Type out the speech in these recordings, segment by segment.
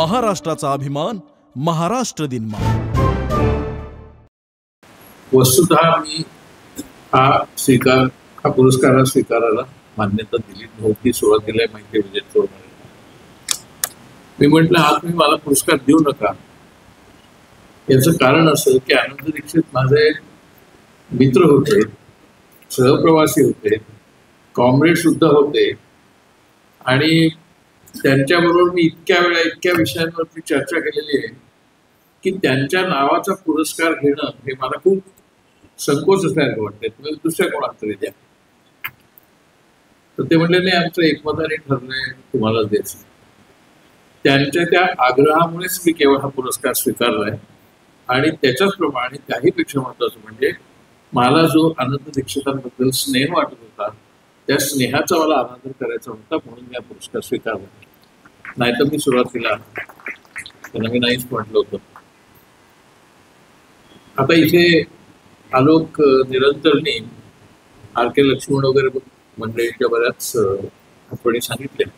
महाराष्ट्राचा अभिमान महाराष्ट्र दिन वस्तुतः मी हा पुरस्कार स्वीकारायला मान्यता दिली नव्हती. सुरुवातीला माहिती विजय चौधरी मी म्हटलं हा तुम्ही मला पुरस्कार देऊ नका. याचं कारण असं की आनंद दीक्षित माझे मित्र होते, सहप्रवासी होते, कॉम्रेड सुद्धा होते आणि त्यांच्याबरोबर मी इतक्या विषयांवरती चर्चा केलेली आहे की त्यांच्या नावाचा पुरस्कार घेणं हे मला खूप संकोच असल्यासारखं वाटतंय. तुम्ही दुसऱ्या कोणाला तरी द्या. तर ते म्हणले नाही, आमचं एकमताने ठरलंय तुम्हाला द्यायचं. त्यांच्या त्या आग्रहामुळेच मी केवळ हा पुरस्कार स्वीकारलाय आणि त्याच्याच प्रमाणे त्याहीपेक्षा महत्वाचं म्हणजे मला जो आनंद दीक्षितांबद्दल स्नेह वाटत होता त्या स्नेहाचा मला आनंद करायचा होता म्हणून मी हा पुरस्कार स्वीकारला. नाहीतर मी सुरुवातीला त्यांना मी नाहीच म्हटलं होतं. आता इथे आलोक निरंतरनी आर के लक्ष्मण वगैरे मंडळीच्या बऱ्याच आठवणी सांगितल्या.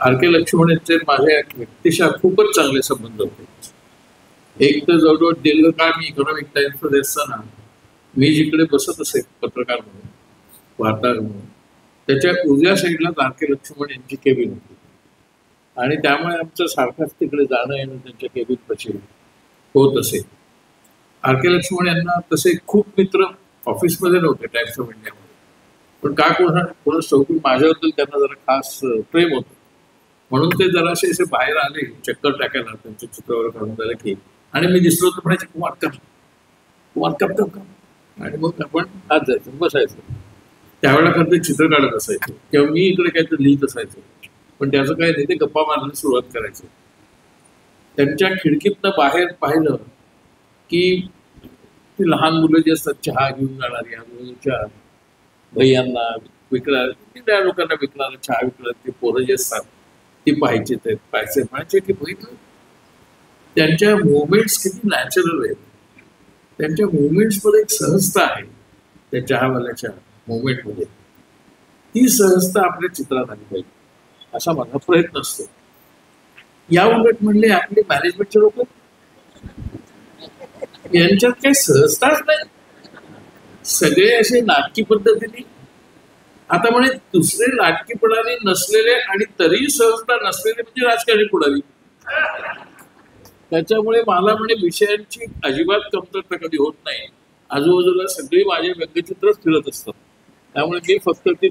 आर के लक्ष्मण यांचे माझ्या व्यक्तिशः खूपच चांगले संबंध होते. एक तर जवळजवळ दीर्घकाळ मी इकॉनॉमिक टाइम्समध्ये असताना मी जिकडे बसत असे पत्रकार म्हणून, वार्ताहर म्हणून, त्याच्या उजव्या साईडला आर के लक्ष्मण यांची केबिन होती आणि त्यामुळे आमचं सारखाच तिकडे जाणं येणं त्यांच्या केबिन पाशी होत असे. आर के लक्ष्मण यांना तसे खूप मित्र ऑफिसमध्ये नव्हते टाइम्स ऑफ इंडियामध्ये, पण का कोणा चौकून माझ्याबद्दल त्यांना जरा खास प्रेम होतं म्हणून ते जरासे असे बाहेर आले चक्कर टाकायला त्यांचे चित्र वगैरे काढून झालं की, आणि मी दिसलो तर म्हणायचे कुमार कप आणि मग आपण आज जायचं बसायचं. त्यावेळेला खरं ते चित्र काढत असायचं किंवा मी इकडे काहीतरी लिहित असायचं, पण त्याचं काय नाही, ते गप्पा मारायला सुरुवात करायचं. त्यांच्या खिडकीतनं बाहेर पाहिलं की ती लहान मुलं जी असतात चहा घेऊन जाणारी, आजूबाजूच्या भैयांना त्या लोकांना विकणारं चहा विकणार ते पोरं जे असतात ती पाहायचे, ते पाहायचे म्हणायचे की बघितलं त्यांच्या मुवमेंट्स किती नॅचरल आहेत. त्यांच्या मुवमेंट्समध्ये एक सहजता आहे त्या चहावाल्याच्या मुवमेंटमध्ये. ती सहजता आपल्या चित्रात आली पाहिजे असा माझा प्रयत्न असतो. या उलट म्हणले आपले मॅनेजमेंटचे लोक यांच्यात काही सहजताच नाही, सगळे असे नाटकी पद्धतीने. आता म्हणे दुसरे नाटकीपणाने नसलेले आणि तरी सहजता नसलेले म्हणजे राजकारणी पुढारी. त्याच्यामुळे मला म्हणे विषयांची अजिबात कमतरता कधी होत नाही. आजूबाजूला सगळी माझे व्यंगचित्रच फिरत असतात, त्यामुळे मी फक्त ते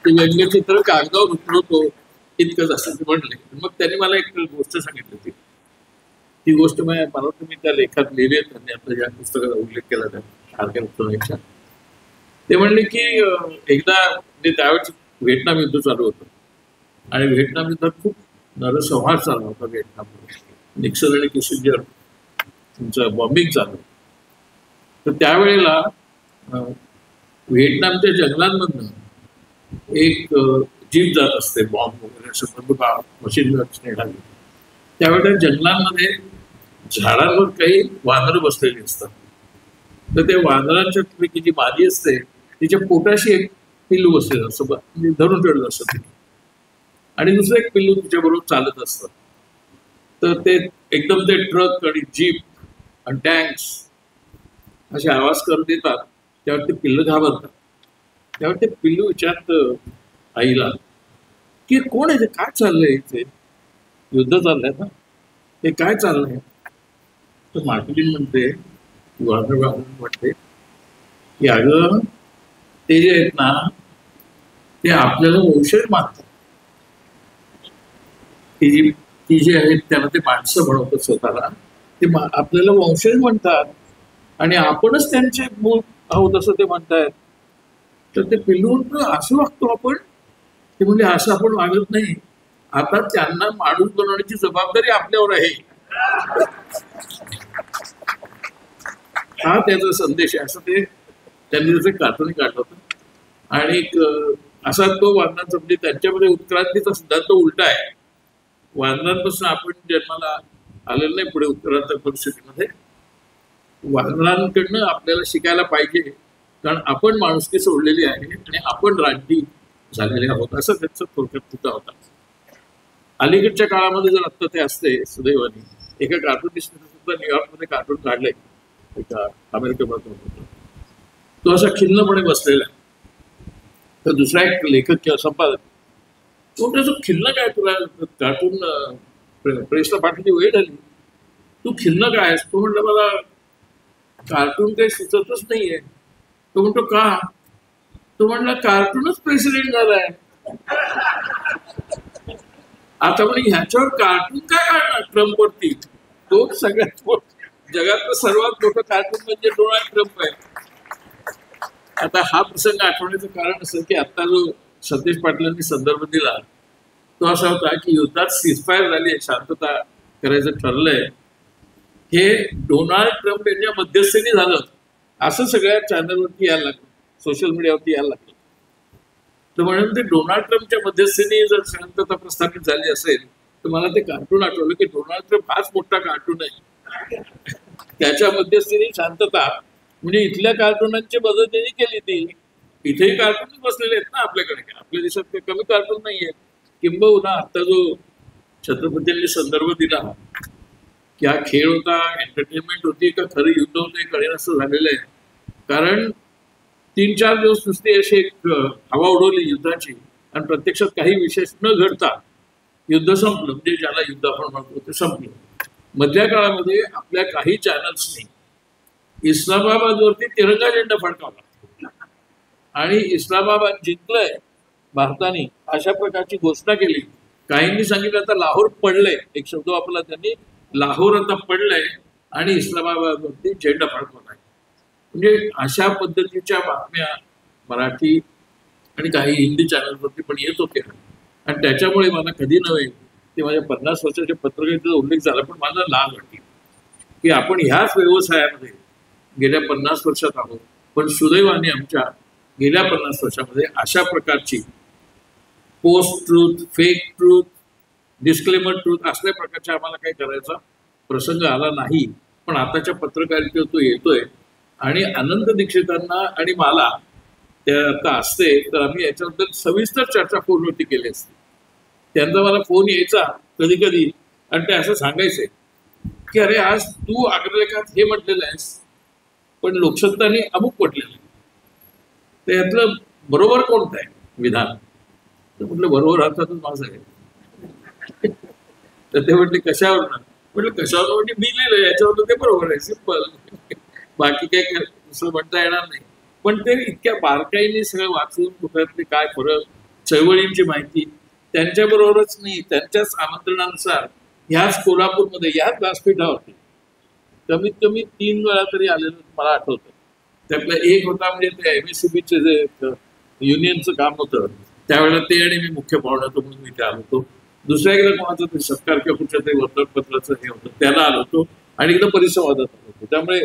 व्यंगचित्र कागदावर उतरवतो इतकंच असं म्हणले. मग त्यांनी मला एक गोष्ट सांगितली होती. ती गोष्ट मला वाटतं मी त्या लेखात लिहिली, त्यांनी आपल्या ज्या पुस्तकाचा उल्लेख केला त्या आर के लक्ष्मणच्या. ते म्हणले की एकदा त्यावेळेस व्हिएतनाम युद्ध चालू होतं आणि व्हिएतनाम युद्धात खूप नरसंहार चालू होता व्हिएतनाममध्ये. निक्सन आणि किसिंजर तुमचं बॉम्बिंग चालू. तर त्यावेळेला व्हिएतनामच्या जंगलांमधनं एक जीप जात असते बॉम्ब वगैरे असं मशीन नेणारी. त्यावेळेला जंगलांमध्ये झाडांवर काही वानरं बसलेली असतात. तर त्या वानरांच्या पैकी जी मादी असते तिच्या पोटाशी एक पिल्लू बसलेलं असतं, म्हणजे धरून ठेवलेलं असतं तिने, आणि दुसरं एक पिल्लू तिच्याबरोबर चालत असतं. तर ते एकदम ते ट्रक आणि जीप आणि टँक्स असे आवाज करत येतात. त्यावर ते पिल्लू घाबरतात. त्यावर ते पिल्लू विचारत आईला की कोण आहे ते, काय चाललंय इथे, युद्ध चाललंय ना, हे काय चाललंय. तर मार्टिन म्हणते म्हणते की अगं ते जे आहेत ना ते आपल्याला वंशज मानतात. ती जी आहेत त्यांना ते माणसं म्हणवतात स्वतःला, ते आपल्याला वंशज म्हणतात आणि आपणच त्यांचे मूळ आहोत असं ते म्हणतायत. तर ते पिल्लू असं वागतो आपण. ते म्हणजे असं आपण वागत नाही, आता त्यांना माणूस बनवण्याची जबाबदारी आपल्यावर आहे. हा त्याचा संदेश आहे असं ते त्यांनी त्याचं कार्टून काढलं होतं. आणि असा तो वानरांचा म्हणजे त्यांच्यामध्ये उत्क्रांतीचा सिद्धांत उलटा आहे. वानरांपासून आपण जन्माला आलेलं नाही पुढे उत्क्रांत परिस्थितीमध्ये. वानरांकडनं आपल्याला शिकायला पाहिजे, कारण आपण माणुसकी सोडलेली आहे आणि आपण रानटी झालेले आहोत असं त्यांचा थोडक्यात तुका होता. अलीकडच्या काळामध्ये जर आत्ता ते असते सुदैवाने, एका कार्टूनिस्टने सुद्धा न्यूयॉर्कमध्ये कार्टून काढलंय, एका अमेरिकेमध्ये होता, तो असा खिन्नपणे बसलेला आहे. तर दुसरा एक लेखक किंवा संपादक तो म्हणतो, खिन्न काय तुला कार्टून प्रेसला पाठवली वेळ झाली, तू खिन्न काय आहेस? तो म्हटलं मला कार्टून काही सुचतच नाहीये. तो म्हणतो का? तो म्हणला कार्टूनच प्रेसिडेंट झालाय. आता म्हणजे ह्याच्यावर कार्टून काय काढणार ट्रम्पवरती? तो सगळ्यात जगातलं सर्वात मोठं कार्टून म्हणजे डोनाल्ड ट्रम्प आहे. आता हा प्रसंग आठवण्याचं कारण असं की आता जो सतीश पाटलांनी संदर्भ दिला तो असा होता की युद्धात सीजफायर झाली, शांतता करायचं ठरलंय, हे डोनाल्ड ट्रम्प यांच्या मध्यस्थीने झालं असं सगळ्या चॅनलवरती यायला लागलं, सोशल मीडियावरती यायला लागलं. तर म्हणून ते डोनाल्ड ट्रम्पच्या मध्यस्थीने जर शांतता प्रस्थापित झाली असेल तर मला ते कार्टून आठवलं की डोनाल्ड ट्रम्प हाच मोठा कार्टून आहे, त्याच्या मध्यस्थीने शांतता. म्हणजे इथल्या कार्टूनांची मदत त्यांनी केली, ती इथेही कार्टूनच बसलेले आहेत ना आपल्याकडे, आपल्या देशात काही कमी कार्टून नाहीये. किंबहुना आता जो छत्रपतींनी संदर्भ दिला की हा खेळ होता, एंटरटेनमेंट होती का खरं युद्ध होतं, हे कळेन असं झालेलं आहे. कारण 3-4 दिवस नुसती अशी एक हवा उडवली युद्धाची आणि प्रत्यक्षात काही विशेष न घडता युद्ध संपलं, म्हणजे ज्याला युद्ध आपण म्हणतो ते संपलं. मधल्या काळामध्ये आपल्या काही चॅनल्सनी इस्लामाबादवरती तिरंगा झेंडा फडकावला आणि इस्लामाबाद जिंकलंय भारताने अशा प्रकारची घोषणा केली. काहींनी सांगितलं आता लाहोर पडलंय, एक शब्द वापरला त्यांनी, लाहोर आता पडलंय आणि इस्लामाबादवरती झेंडा फडकवलाय. म्हणजे अशा पद्धतीच्या बातम्या मराठी आणि काही हिंदी चॅनलवरती पण येत होत्या आणि त्याच्यामुळे मला कधी नव्हे ते माझ्या 50 वर्षाच्या पत्रकारितेचा उल्लेख झाला, पण मला लाज वाटते की आपण ह्याच व्यवसायामध्ये गेल्या 50 वर्षात आहोत, पण सुदैवाने आमच्या गेल्या 50 वर्षामध्ये अशा प्रकारची post truth, fake truth, disclaimer truth असल्या प्रकारच्या आम्हाला काही करायचा प्रसंग आला नाही. पण आताच्या पत्रकारितेत तो येतोय आणि अनंत दीक्षितांना आणि मला त्या आता असते तर आम्ही याच्याबद्दल सविस्तर चर्चा फोनवरती केली असते. त्यांचा मला फोन यायचा कधी कधी आणि ते असं सांगायचे की अरे आज तू अग्रलेखात हे म्हटलेलं आहेस पण लोकसत्ताने अमुक म्हटलेलं आहे, तर यातलं बरोबर कोणतं आहे विधान? तर म्हटलं बरोबर अर्थातच माझं आहे. तर ते म्हटले कशावर ना? म्हटलं कशावर म्हणजे मी लिहिलं याच्यावर ते बरोबर आहे, सिंपल, बाकी काही दुसरं म्हणता येणार नाही. पण ते इतक्या बारकाईने सगळं वाचून कुठल्यातले काय फरक, चळवळींची माहिती त्यांच्याबरोबरच मी त्यांच्याच आमंत्रणानुसार ह्याच कोल्हापूरमध्ये ह्याच व्यासपीठावरती कमीत कमी 3 वेळा तरी आलेलं मला आठवतं. त्यातला एक होता म्हणजे ते MSCBचे जे युनियनचं काम होतं त्यावेळेला ते आणि मी मुख्य पाहुणा होतो म्हणून मी ते आलो होतो. दुसऱ्या एकदा कोणाचं ते सत्कार किंवा कुठच्या तरी वर्तमानपत्राचं हे होतं त्याला आलो होतो आणि एकदा परिसंवादात आलो होतो. त्यामुळे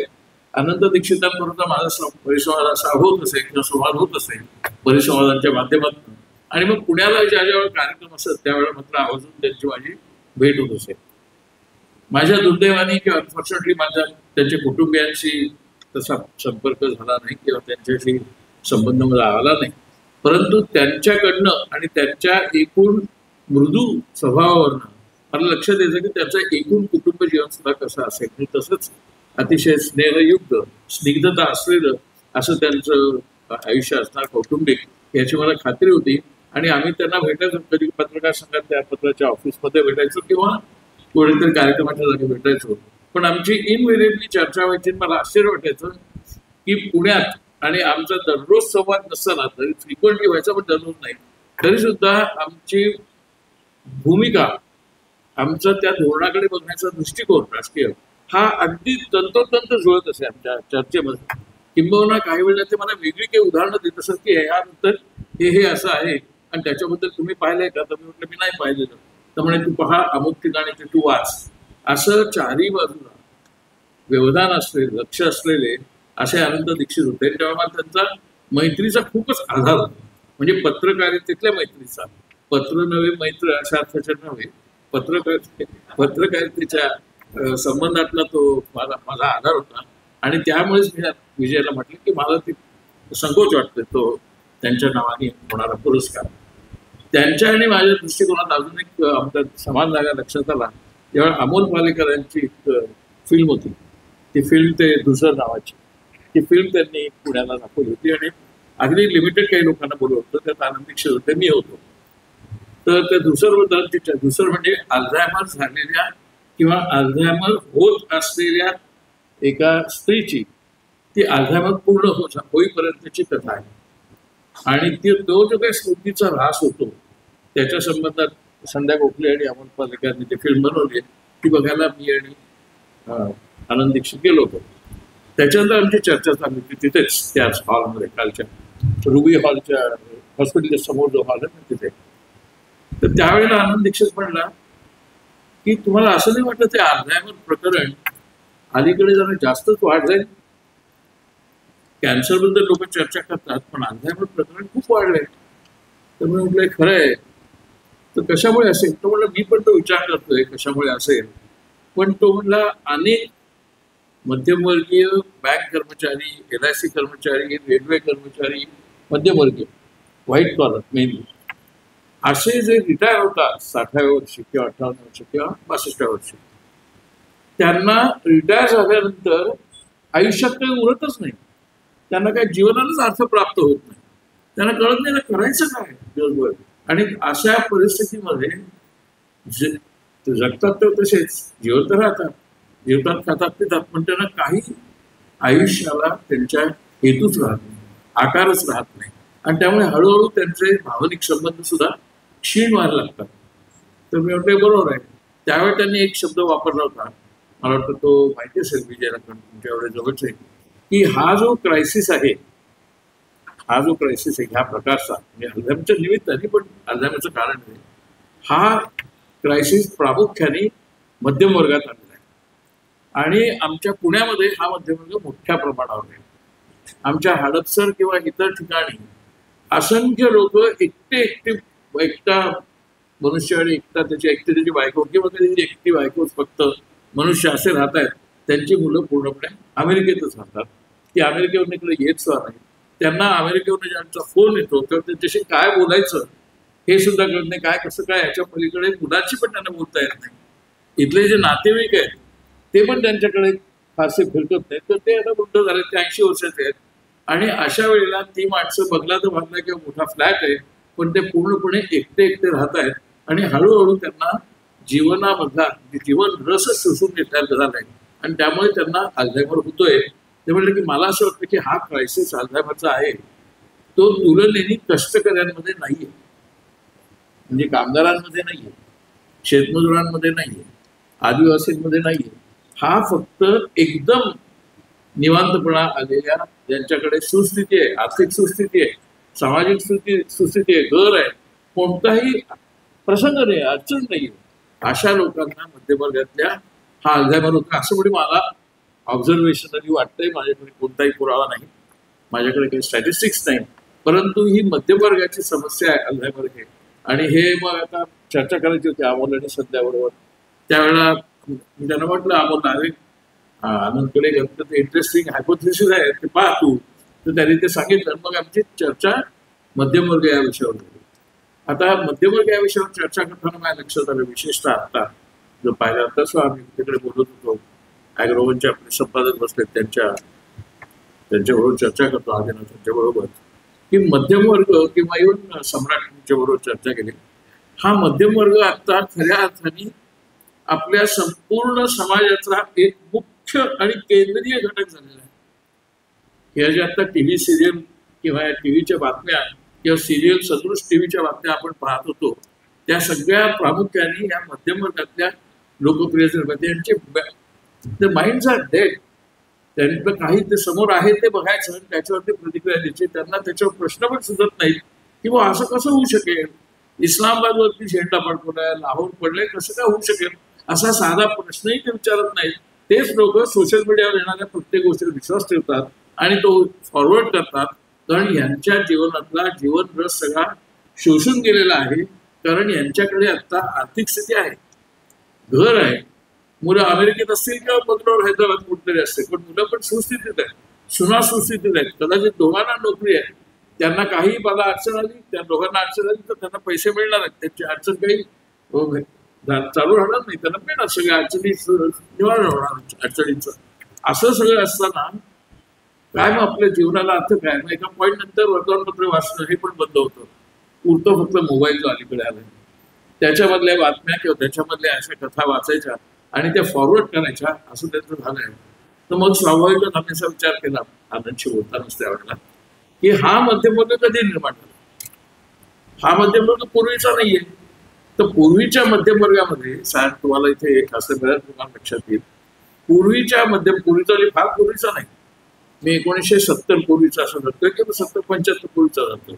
अनंत दीक्षितांबरोबर माझा परिसंवाद असा होत असेल किंवा संवाद होत असेल परिसंवादांच्या माध्यमातून. आणि मग पुण्याला ज्या ज्यावेळेला कार्यक्रम असत त्यावेळेला मात्र आवर्जून त्यांची माझी भेट होत असेल. माझ्या दुर्दैवाने किंवा अनफॉर्च्युनेटली माझ्या त्यांच्या कुटुंबियांशी तसा संपर्क झाला नाही किंवा त्यांच्याशी संबंध मला आला नाही, परंतु त्यांच्याकडनं आणि त्यांच्या एकूण मृदू स्वभावावरनं मला लक्षात यायचं की त्याचं एकूण कुटुंब जीवन सुद्धा कसं असेल. आणि तसंच अतिशय स्नेहयुक्त स्निग्धता असलेलं असं त्यांचं आयुष्य असणार कौटुंबिक, याची मला खात्री होती. आणि आम्ही त्यांना भेटायचो, कधी पत्रकार संघात त्या पत्राच्या ऑफिसमध्ये भेटायचो किंवा कोणीतरी कार्यक्रमाच्या जागी भेटायचो. पण आमची इनव्हेरिएबली चर्चा व्हायची. मला आश्चर्य वाटायचं की पुण्यात आणि आमचा दररोज संवाद नसताना तरी फ्रिक्वेंटली व्हायचा, पण दररोज नाही, तरी सुद्धा आमची भूमिका, आमचा त्या धोरणाकडे बघण्याचा दृष्टिकोन राजकीय हा अगदी तंतोतंत जुळत असे आमच्या चर्चेमध्ये. किंबहुना काही वेळेला ते मला वेगळी काही उदाहरणं देत असत की यानंतर हे असं आहे आणि त्याच्याबद्दल तुम्ही पाहिलंय का? तर मी म्हटलं मी नाही पाहिलेलं. तर म्हणे तू पहा अमुक ठिकाणी तू वाच. असं चारही बाजूला व्यवधान असलेले, लक्ष असलेले असे अनंत दीक्षित होते. तेव्हा मला त्यांचा मैत्रीचा खूपच आधार होता. म्हणजे पत्रकारितेतल्या मैत्रीचा, पत्र नव्हे मैत्र अशा अर्थाच्या नव्हे, पत्रकारितेच्या संबंधातला तो माझा आधार होता. आणि त्यामुळेच मी विजयाला म्हटलं की मला ते संकोच वाटतोय तो त्यांच्या नावाने होणारा पुरस्कार. त्यांच्या आणि माझ्या दृष्टिकोनात अजून एक आमचा समान जागा लक्षात आला जेव्हा अमोल पालेकर यांची एक फिल्म होती. ती फिल्म ते दुसरं नावाची ती फिल्म त्यांनी पुण्याला दाखवली होती आणि अगदी लिमिटेड काही लोकांना बोलवलं होतं. त्यात आनंद दीक्षित होते, मी होतो. तर ते दुसरं म्हणजे अल्झायमर झालेल्या किंवा अल्झायमर होत असलेल्या एका स्त्रीची ती अल्झायमर पूर्ण होईपर्यंतची कथा आहे. आणि तो जो काही स्मृतीचा ऱ्हास होतो त्याच्या संबंधात संध्या गोखले आणि अमोल पालेकरांनी ती फिल्म बनवली ती बघायला मी आणि आनंद दीक्षित गेलो होतो. त्याच्यानंतर आमची चर्चा चालली होती तिथेच त्याच हॉलमध्ये, कालच्या रुबी हॉलच्या हॉस्पिटलच्या समोर जो हॉल आहे ना तिथे. तर त्यावेळेला आनंद दीक्षित म्हणला की तुम्हाला असं नाही वाटलं ते अल्झायमर प्रकरण अलीकडे जरा जास्तच वाढलंय? कॅन्सर बद्दल लोक चर्चा करतात पण अल्झायमर प्रकरण खूप वाढलंय. तर मी म्हटलंय खरं आहे. तर कशामुळे असेल? तो म्हणला मी पण तो विचार करतोय कशामुळे असेल. पण तो म्हणला अनेक मध्यमवर्गीय बँक कर्मचारी, LIC कर्मचारी, रेल्वे कर्मचारी, मध्यमवर्गीय व्हाईट कॉलर मेनली असे जे रिटायर होतात 60व्या वर्षी किंवा 58व्या वर्षी किंवा 62व्या वर्षी, त्यांना रिटायर झाल्यानंतर आयुष्यात काही उरतच नाही. त्यांना काही जीवनालाच अर्थ प्राप्त होत नाही. त्यांना कळत नाही ना करायचं काय दिवसभर. आणि अशा परिस्थितीमध्ये जगतात तर तसेच जिवंत राहतात, जीवतात खातात पितात, पण त्यांना काही आयुष्याला त्यांच्या हेतूच राहत नाही, आकारच राहत नाही. आणि त्यामुळे हळूहळू त्यांचे भावनिक संबंध सुद्धा क्षीण व्हायला लागतात. तर मी म्हटलं बरोबर आहे. त्यावेळी त्यांनी एक शब्द वापरला होता, मला वाटतं तो माहिती असेल विजयाला, पण तुमच्या एवढे जवळच आहे, की हा जो क्रायसिस आहे ह्या प्रकारचा म्हणजे अल्झायमरच्या निमित्ताने पण अल्झायमरचं कारण आहे, हा क्रायसिस प्रामुख्याने मध्यम वर्गात आलेला आहे. आणि आमच्या पुण्यामध्ये हा मध्यमवर्ग मोठ्या प्रमाणावर आहे. आमच्या हडपसर किंवा इतर ठिकाणी असंख्य लोक एकटा मनुष्य आणि त्याची बायको किंवा त्याची एकटी बायको फक्त मनुष्य असे राहत आहेत. त्यांची मुलं पूर्णपणे अमेरिकेतच राहतात. ती अमेरिकेवरून इकडे येत सुद्धा नाही. त्यांना अमेरिकेवरून ज्यांचा फोन येतो तर त्यांच्याशी काय बोलायचं हे सुद्धा कळत नाही. काय कसं काय ह्याच्या पलीकडे मुलाची पण त्यांना बोलता येत नाही. इथले जे नातेवाईक आहेत ते पण त्यांच्याकडे फारसे फिरकत नाहीत. तर ते आता वृद्ध झाले, ते 80 वर्षाचे आहेत. आणि अशा वेळेला ती माणसं बंगला तर बांधला किंवा मोठा फ्लॅट आहे पण ते पूर्णपणे एकटे राहत आहेत. आणि हळूहळू त्यांना जीवनामधला जीवन रस शोषून घेतलेला झालाय आणि त्यामुळे त्यांना अल्झायमर होतोय. ते म्हणलं की मला असं वाटतं की हा क्रायसिस अल्झायमरचा आहे तो तुलनेने कष्टकऱ्यांमध्ये नाहीये, म्हणजे कामगारांमध्ये नाहीये, शेतमजुरांमध्ये नाहीये, आदिवासींमध्ये नाहीये. हा फक्त एकदम निवांतपणा आलेल्या ज्यांच्याकडे सुस्थिती आहे, आर्थिक सुस्थिती आहे, सामाजिक सुस्थिती आहे, घर आहे, कोणताही प्रसंग नाही, अडचण नाही, अशा लोकांना मध्यमवर्गातल्या हा अल्झायमर होता असं म्हणजे मला ऑब्झर्वेशनली वाटतंय. माझ्याकडे कोणताही पुरावा नाही, माझ्याकडे काही स्टॅटिस्टिक्स नाही, परंतु ही मध्यमवर्गाची समस्या आहे अल्झायमर हे. आणि हे मग आता चर्चा करायची होती अमोल आणि संध्याबरोबर. त्यावेळेला त्यांना म्हटलं अमोल अरे आनंदकडे ते इंटरेस्टिंग हायपोथेसिस आहे ते पहा तू. तर त्यांनी ते सांगितलं. मग आमची चर्चा मध्यमवर्ग या विषयावर झाली. आता मध्यमवर्ग या विषयावर चर्चा करताना माझ्या लक्षात आलं, विशेषतः आता जो पाहिला तसं आम्ही तिकडे बोलत होतो, ॲग्रोवनचे आपले संपादक बसले त्यांच्याबरोबर चर्चा करतो आदिनाथांच्या बरोबर, की मध्यम वर्ग किंवा इव्हन सम्राटच्या बरोबर चर्चा केली. हा मध्यम वर्ग आता खऱ्या अर्थाने आपल्या संपूर्ण समाजाचा एक मुख्य आणि केंद्रीय घटक झालेला आहे. या ज्या आता टीव्ही सिरियल किंवा टीव्हीच्या बातम्या किंवा सिरियल सदृश टीव्हीच्या बातम्या आपण पाहत होतो त्या सगळ्या प्रामुख्याने या मध्यम वर्गातल्या लोकप्रिय त्यांचे माइंड्स आर डेड. त्यांचं काही ते समोर आहे ते बघायचं आणि त्याच्यावरती प्रतिक्रिया द्यायची. त्यांना त्याच्यावर प्रश्न पण सुचत नाहीत किंवा असं कसं होऊ शकेल, इस्लामाबादवरती झेंडा पडकवलाय, लाहोर पडले, कसं काय होऊ शकेल असा साधा प्रश्नही ते विचारत नाहीत. तेच लोक सोशल मीडियावर येणाऱ्या प्रत्येक गोष्टीवर विश्वास ठेवतात आणि तो फॉरवर्ड करतात. कारण यांच्या जीवनातला जीवन रस सगळा शोषून गेलेला आहे. कारण यांच्याकडे आता आर्थिक स्थिती आहे, घर आहे, मुलं अमेरिकेत असतील किंवा बंगलोर हैदराबाद कुठतरी असते, पण मुलं पण सुस्थितीत आहेत, सुना सुस्थितीत आहेत, कदाचित दोघांना नोकरी आहे, त्यांना काही मला अडचण आली, त्या दोघांना अडचण आली तर त्यांना पैसे मिळणार आहेत, त्यांची अडचण काही चालू राहणार नाही, त्यांना मिळणार, सगळ्या अडचणी निवारण होणार अडचणींचं. असं सगळं असताना काय मग आपल्या जीवनाला अर्थ काय? मग एका पॉईंट नंतर वर्तमानपत्र वाचणं हे पण बंद होतं, उरतं फक्त मोबाईल अलीकडे आला, त्याच्यामधल्या बातम्या किंवा त्याच्यामधल्या अशा कथा वाचायच्या आणि त्या फॉरवर्ड करायच्या, असं त्यांचं झालंय. तर मग स्वाभाविकच आम्ही असा विचार केला आनंदशी बोलतानाच त्यावेळेला की हा मध्यमवर्ग कधी निर्माण झाला? हा मध्यमवर्ग पूर्वीचा नाहीये. तर पूर्वीच्या मध्यमवर्गामध्ये साहेब तुम्हाला इथे एक असं बऱ्याच तुम्हाला लक्षात येईल, पूर्वीचा पूर्वीचा फार पूर्वीचा नाही, मी 1970 पूर्वीचा असं जातोय किंवा 70-75 पूर्वीचा जातोय.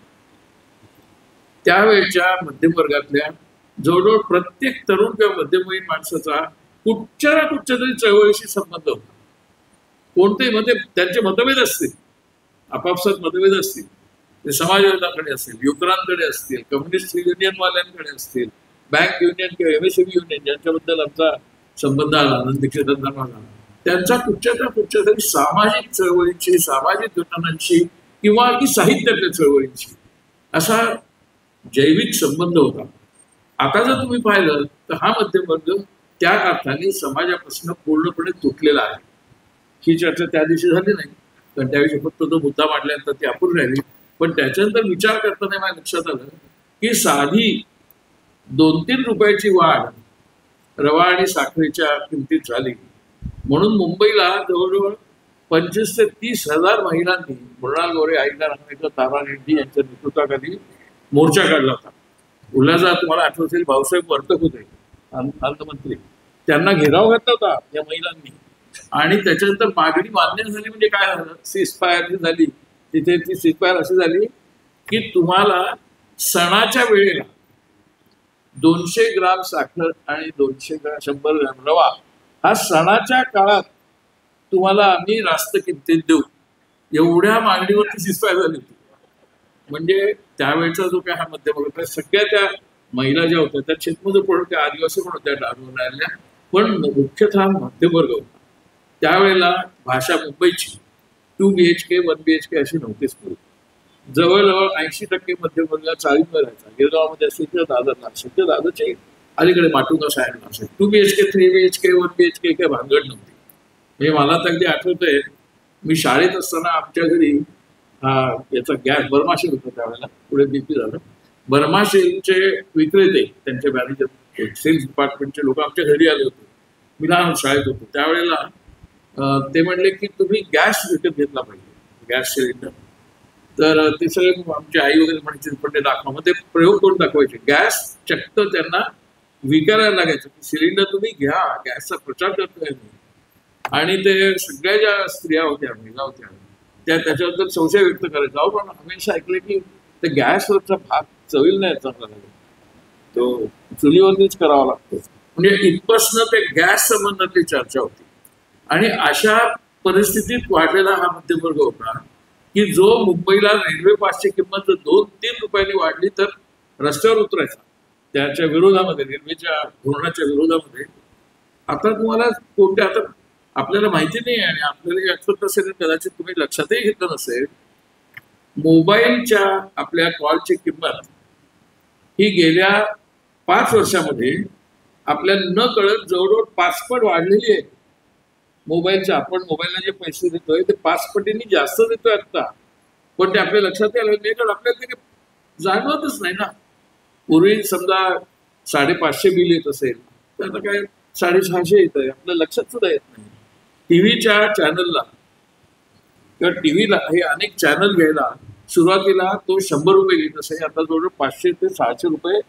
त्यावेळेच्या मध्यमवर्गातल्या जवळजवळ प्रत्येक तरुण किंवा मध्यमवयीन माणसाचा कुठच्या ना कुठच्या तरी चळवळीशी संबंध होता. कोणतेही त्यांचे मतभेद असतील, आपापसात मतभेद असतील, ते समाजवादाकडे असतील, युक्रांकडे असतील, कम्युनिस्ट युनियनवाल्यांकडे असतील, बँक युनियन किंवा MSME युनियन ज्यांच्याबद्दल आमचा संबंध आला, आनंद दीक्षित झाला, त्यांचा कुठच्या तरी सामाजिक चळवळींशी, सामाजिक घटनांशी किंवा अगदी साहित्यातल्या चळवळींशी असा जैविक संबंध होता. आता जर तुम्ही पाहिलं तर हा मध्यमवर्ग त्या अर्थाने समाजापासून पूर्णपणे तुटलेला आहे. ही चर्चा त्या दिवशी झाली नाही, कारण त्याविषयी फक्त तो मुद्दा मांडल्यानंतर ती अपूर्ण राहिली. पण त्याच्यानंतर विचार करताना माझ्या लक्षात आलं की साधी 2-3 रुपयाची वाढ रवा आणि साखरेच्या किमतीत झाली म्हणून मुंबईला जवळजवळ 25,000 ते 30,000 महिलांनी मृणाल गोरे, आईला रंगायचा, तारा रेड्डी यांच्या नेतृत्वाखाली मोर्चा काढला होता. उल्हासात तुम्हाला आठवत असेल भाऊसाहेब वर्तक होते अर्थमंत्री, त्यांना घेराव घातला होता या महिलांनी. आणि त्याच्यानंतर मागणी मान्य झाली म्हणजे काय झालं, सीजफायर झाली. तिथे ती सीजफायर अशी झाली की तुम्हाला सणाच्या वेळेला 200 ग्राम साखर आणि 100 ग्राम रवा हा सणाच्या काळात तुम्हाला आम्ही रास्त किमतीत देऊ, एवढ्या मागणीवरती सीजफायर झाली होती. म्हणजे त्यावेळेचा जो काय हा मध्यमवर्ग, सगळ्या त्या महिला ज्या होत्या त्या शेतमजूर पण होत्या, आदिवासी पण होत्या, डाळून राहिल्या, पण मुख्यतः मध्यमवर्ग होता. त्यावेळेला भाषा मुंबईची 2 BHK 1 BHK अशी नव्हतीच पूर्वी. जवळजवळ 80% मध्यमवर्ग चाळींवर राहायचा. गिरगावामध्ये असेल तर दादरला असेल तर दादरचे अलीकडे माटुंगा साहेबला असेल 2 BHK 3 BHK 1 BHK काही भानगड नव्हती. म्हणजे मला तर अगदी आठवतंय, मी शाळेत असताना आमच्या घरी याचा गॅस बर्माशेल होतं त्यावेळेला, पुढे BP झालं. बर्माशेलचे विक्रेते, त्यांचे मॅनेजर, सेल्स डिपार्टमेंटचे लोक आमच्या घरी आले होते. मी लहान शाळेत होतो त्यावेळेला. ते म्हणले की तुम्ही गॅस विकत घेतला पाहिजे, गॅस सिलेंडर. तर ते सगळे आमची आई वगैरे म्हणायचे पण ते दाखवा, मग ते प्रयोग करून दाखवायचे. गॅस चक्क त्यांना विकायला लागायचं की सिलेंडर तुम्ही घ्या, गॅसचा प्रचार करतोय मी. आणि ते सगळ्या ज्या स्त्रिया होत्या, महिला होत्या, त्या त्याच्याबद्दल संशय व्यक्त करायचा. अहो पण हमेशा ऐकले की ते गॅसवरचा भाग चवील नाही चांगला लागला, तो चुलीवरतीच करावा लागतो. म्हणजे इथपासनं ते गॅस संबंधातली चर्चा होती. आणि अशा परिस्थितीत वाढलेला हा मध्यमवर्ग होता की जो मुंबईला रेल्वे पासची किंमत जर 2-3 रुपयांनी वाढली तर रस्त्यावर उतरायचा त्याच्या विरोधामध्ये, रेल्वेच्या धोरणाच्या विरोधामध्ये. आता तुम्हाला कोणत्या, आता आपल्याला माहिती नाही आणि आपल्याला आठवत नसेल, कदाचित तुम्ही लक्षातही घेतलं नसेल, मोबाईलच्या आपल्या कॉलची किंमत ही गेल्या 5 वर्षामध्ये आपल्याला न कळत जवळजवळ 5 पट वाढलेली आहे. मोबाईलच्या, आपण मोबाईलला जे पैसे देतोय ते 5 पटींनी जास्त देतोय आता, पण ते आपल्या लक्षात आलं नाही, कारण आपल्याला ते जाणवतच नाही ना. पूर्वी समजा 550 बिल येत असेल तर आता काय 650 येत आहे, आपल्या लक्षात सुद्धा येत नाही. टीव्हीच्या चॅनलला किंवा टीव्हीला हे अनेक चॅनल घ्यायला सुरुवातीला तो 100 रुपये घेत असे, आता जवळजवळ 500 ते 600 रुपये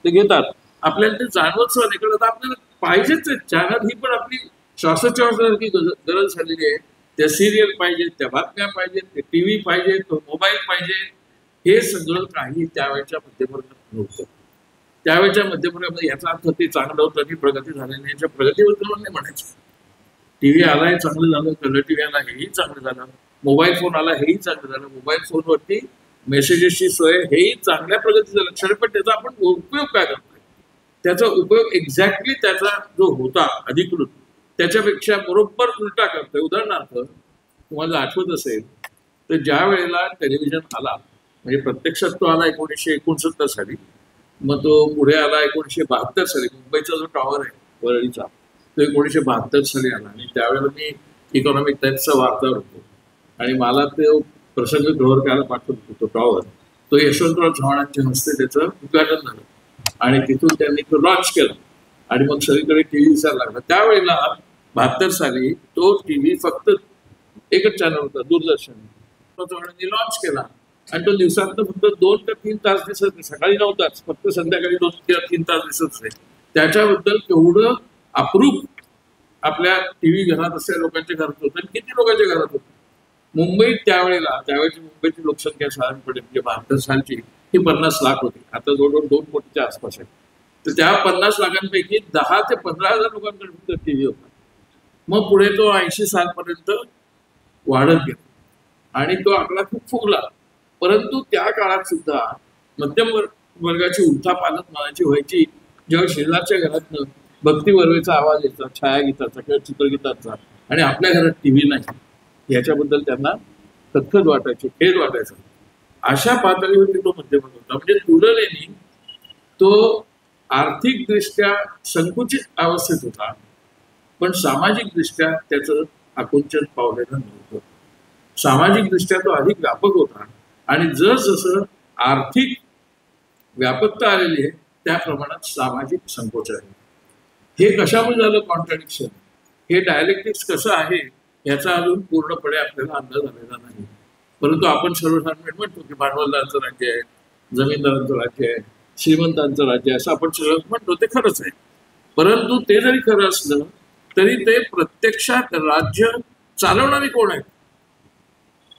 ते घेतात. आपल्याला ते जाणवत सुद्धा नाही, कारण आता आपल्याला पाहिजेच आहे चॅनल. ही पण आपली श्वासोच्छवासासारखी गरज झालेली आहे. त्या सिरियल पाहिजेत, त्या बातम्या पाहिजेत, ते टीव्ही पाहिजे, तो मोबाईल पाहिजे. हे सगळं काही त्यावेळेच्या मध्यमवर्गात नव्हतं. त्यावेळेच्या मध्यमवर्गामध्ये याचा अर्थ ते चांगलं होतं आणि प्रगती झाली नाही, याच्या प्रगतीबद्दल नाही म्हणायचं. टीव्ही आलाय चांगलं झालं, कलर टीव्ही आला हेही चांगलं झालं, मोबाईल फोन आला हेही चांगलं झालं, मोबाईल फोनवरती मेसेजेसची सोय हेही चांगल्या प्रगतीचं लक्षण. पण त्याचा आपण उपयोग काय करतोय, त्याचा उपयोग एक्झॅक्टली त्याचा जो होता अधिकृत त्याच्यापेक्षा बरोबर उलटा करतोय. उदाहरणार्थ तुम्हाला आठवत असेल तर ज्या वेळेला टेलिव्हिजन आला, म्हणजे प्रत्यक्षात तो आला 1969 साली, मग तो पुढे आला 1972 साली. मुंबईचा जो टॉवर आहे वरळीचा तो 1972 साली आला आणि त्यावेळेला मी इकॉनॉमिक टाइम्सचा वार्ताहर होतो आणि मला तो प्रसंग कव्हर करायला पाठवत होतो. तो टॉवर तो यशवंतराव चव्हाणांच्या हस्ते त्याचं उद्घाटन झालं आणि तिथून त्यांनी तो लॉन्च केला आणि मग सगळीकडे टीव्ही दिसायला लागला. त्यावेळेला 72 साली तो टीव्ही फक्त एकच चॅनल होता, दूरदर्शन. चव्हाणांनी लॉन्च केला आणि तो दिवसात फक्त 2 ते 3 तास दिसत नाही, सकाळी 9 तास, फक्त संध्याकाळी 2 किंवा 3 तास दिसत नाही. त्याच्याबद्दल केवढं अप्रूप आपल्या टीव्ही घरात असलेल्या लोकांच्या घरात होतं आणि किती लोकांच्या घरात होतं. मुंबईत त्यावेळेची मुंबईची लोकसंख्या साधारणपणे म्हणजे 72 सालची ही 50 लाख होती. आता जवळजवळ 2 कोटीच्या आसपास आहे. तर त्या 50 लाखांपैकी 10 ते 15,000 लोकांकडे फक्त टीव्ही होता. मग पुढे तो 80 सालपर्यंत वाढत गेला आणि तो आकडा खूप फुगला. परंतु त्या काळात सुद्धा मध्यम वर्गाची उलथापालथ मनाची व्हायची जेव्हा शेजारच्या घरातनं भक्ती बर्वेचा आवाज यायचा, छायागीताचा किंवा चित्रगीताचा, आणि आपल्या घरात टीव्ही नाही, याच्याबद्दल त्यांना खदखद वाटायची, खेद वाटायचा. अशा पातळीवरती तो मध्यम वर्ग होता. म्हणजे तुलनेने तो आर्थिकदृष्ट्या संकुचित अवस्थेत होता, पण सामाजिकदृष्ट्या त्याचं आकुंचन पावलेलं नव्हतं. सामाजिकदृष्ट्या तो अधिक व्यापक होता आणि जसजसं आर्थिक व्यापकता आलेली आहे त्या प्रमाणात सामाजिक संकोच आहे. हे कशामुळे झालं कॉन्ट्रॅडिक्शन, हे डायलेक्टिक्स कसं आहे याचा अजून पूर्णपणे आपल्याला अंदाज आलेला नाही. परंतु आपण सर्वसाधारण म्हणतो की भांडवलदारांचं राज्य आहे, जमीनदारांचं राज्य आहे, श्रीमंतांचं राज्य आहे, असं आपण सगळं म्हणतो. ते खरंच आहे. परंतु ते जरी खरं असलं तरी ते प्रत्यक्षात राज्य चालवणारे कोण आहेत?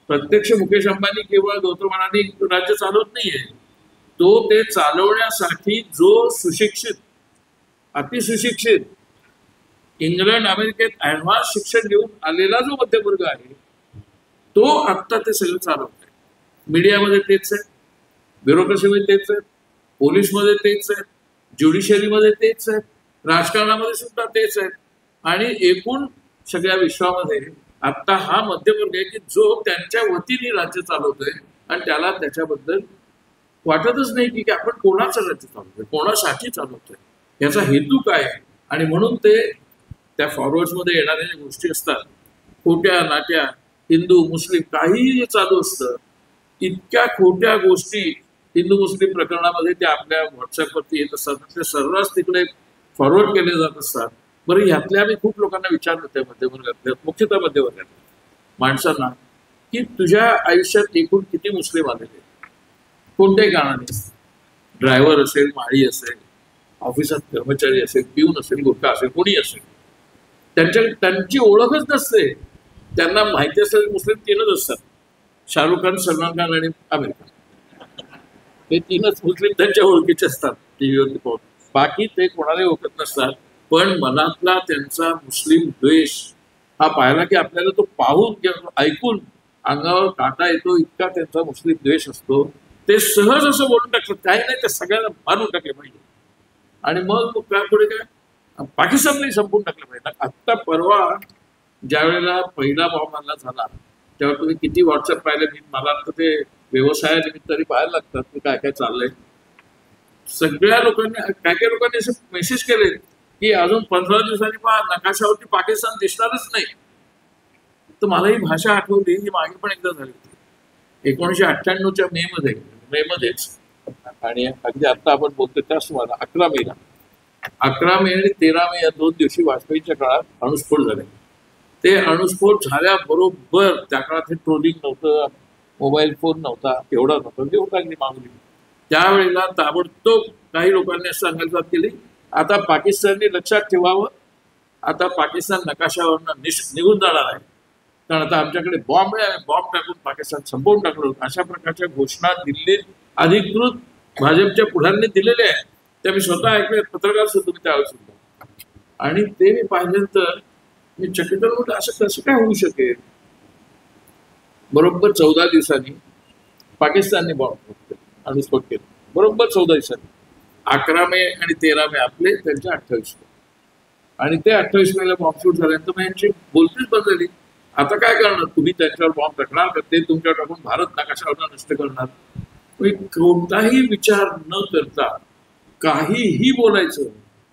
प्रत्यक्ष मुकेश अंबानी केवळ गौतम अडाणी राज्य चालवत नाहीये. तो ते चालवण्यासाठी जो सुशिक्षित, अतिसुशिक्षित, इंग्लंड अमेरिकेत ऍडव्हान्स शिक्षण घेऊन आलेला जो मध्यमवर्ग आहे तो आत्ता ते सगळं चालवत आहे. मीडियामध्ये तेच आहे, ब्युरोक्रेसीमध्ये तेच आहे, पोलीसमध्ये तेच आहे, ज्युडिशरीमध्ये तेच आहे, राजकारणामध्ये सुद्धा तेच आहे. आणि एकूण सगळ्या विश्वामध्ये आत्ता हा मध्यमवर्ग आहे की जो त्यांच्या वतीने राज्य चालवतोय आणि त्याला त्याच्याबद्दल वाटतच नाही की आपण कोणाचं राज्य चालवतोय, कोणासाठी चालवतोय, याचा हेतू काय आहे. आणि म्हणून ते त्या फॉरवर्ड्समध्ये येणाऱ्या ज्या गोष्टी असतात, खोट्या नाट्या, हिंदू मुस्लिम काहीही चालू असतं. इतक्या खोट्या गोष्टी हिंदू मुस्लिम प्रकरणामध्ये त्या आपल्या व्हॉट्सअपवरती येत असतात, ते सर्रास तिकडे फॉरवर्ड केले जात असतात. बरं, ह्यातल्या आम्ही खूप लोकांना विचारलं त्या मध्यमवर्गातल्या, मुख्यतः मध्यमवर्गातल्या माणसांना, की तुझ्या आयुष्यात एकूण किती मुस्लिम आलेले, कोणत्याही कारणाने, ड्रायव्हर असेल, माळी असेल, ऑफिसात कर्मचारी असेल, पिऊन असेल, गुटखा असेल, कोणी असेल, त्यांची ओळखच नसते. त्यांना माहिती असेल मुस्लिम 3च असतात, शाहरुख खान, सलमान खान आणि आमिर खान. हे 3च मुस्लिम त्यांच्या ओळखीचे असतात टीव्हीवरती पाहून. बाकी ते कोणालाही ओळखत नसतात. पण मनातला त्यांचा मुस्लिम द्वेष हा पाहिला की आपल्याला तो पाहून किंवा ऐकून अंगावर काटा येतो, इतका त्यांचा मुस्लिम द्वेष असतो. ते सहज असं बोलून टाकतात, काही नाही, ते सगळ्यांना मारून टाकले पाहिजे. आणि मग काय पुढे काय, पाकिस्तानलाही संपून टाकलं पाहिजे. आत्ता परवा ज्या वेळेला पहिला बॉम्ब हल्ला झाला तेव्हा तुम्ही किती व्हॉट्सअप पाहिले, मला आता ते व्यवसायानिमित्त तरी पाहायला लागतात की काय काय चाललंय. सगळ्या लोकांनी, काय काय लोकांनी असे मेसेज केले की अजून 15 दिवसांनी नकाशावरती पाकिस्तान दिसणारच नाही. तर मला ही भाषा आठवली, ही मागे पण एकदा झाली होती 1998च्या मेमध्येच. आणि अगदी आता आपण बोलतो त्याच तुम्हाला 11 मे आणि 13 मे या 2 दिवशी वाजपेयीच्या काळात अणुस्फोट झाले. ते अणुस्फोट झाल्याबरोबर त्या काळात हे ट्रोलिंग नव्हतं, मोबाईल फोन नव्हता, एवढा नव्हतं, ते होता अगदी मागणी. त्यावेळेला ताबडतोब काही लोकांनी असं सांगायला सुरुवात केली, आता पाकिस्तानने लक्षात ठेवावं, आता पाकिस्तान नकाशावरनं निघून जाणार आहे, कारण आता आमच्याकडे बॉम्ब आहे, बॉम्ब टाकून पाकिस्तान संपवून टाकलं होतं. अशा प्रकारच्या घोषणा दिल्लीत अधिकृत भाजपच्या पुढाऱ्यांनी दिलेल्या आहेत. त्या मी स्वतः ऐकले, पत्रकार सुद्धा मी त्यावेळेस सुद्धा. आणि ते मी पाहिल्यानंतर मी चकित होतो, असं कसं काय होऊ शकेल. बरोबर 14 दिवसांनी पाकिस्तानने बॉम्ब अणुस्फोट केला, बरोबर 14 दिवसांनी. 11 मे आणि 13 मे आपले, त्यांच्या 28 मे. आणि ते 28 मेला बॉम्बस्फोट झाल्यानंतर मग यांची बोलतीच बदलली. आता काय करणार तुम्ही, त्यांच्यावर बॉम्ब टाकणार का, ते तुमच्यावर टाकून भारत नकाशावर नष्ट करणार. म्हणजे कोणताही विचार न करता काहीही बोलायचं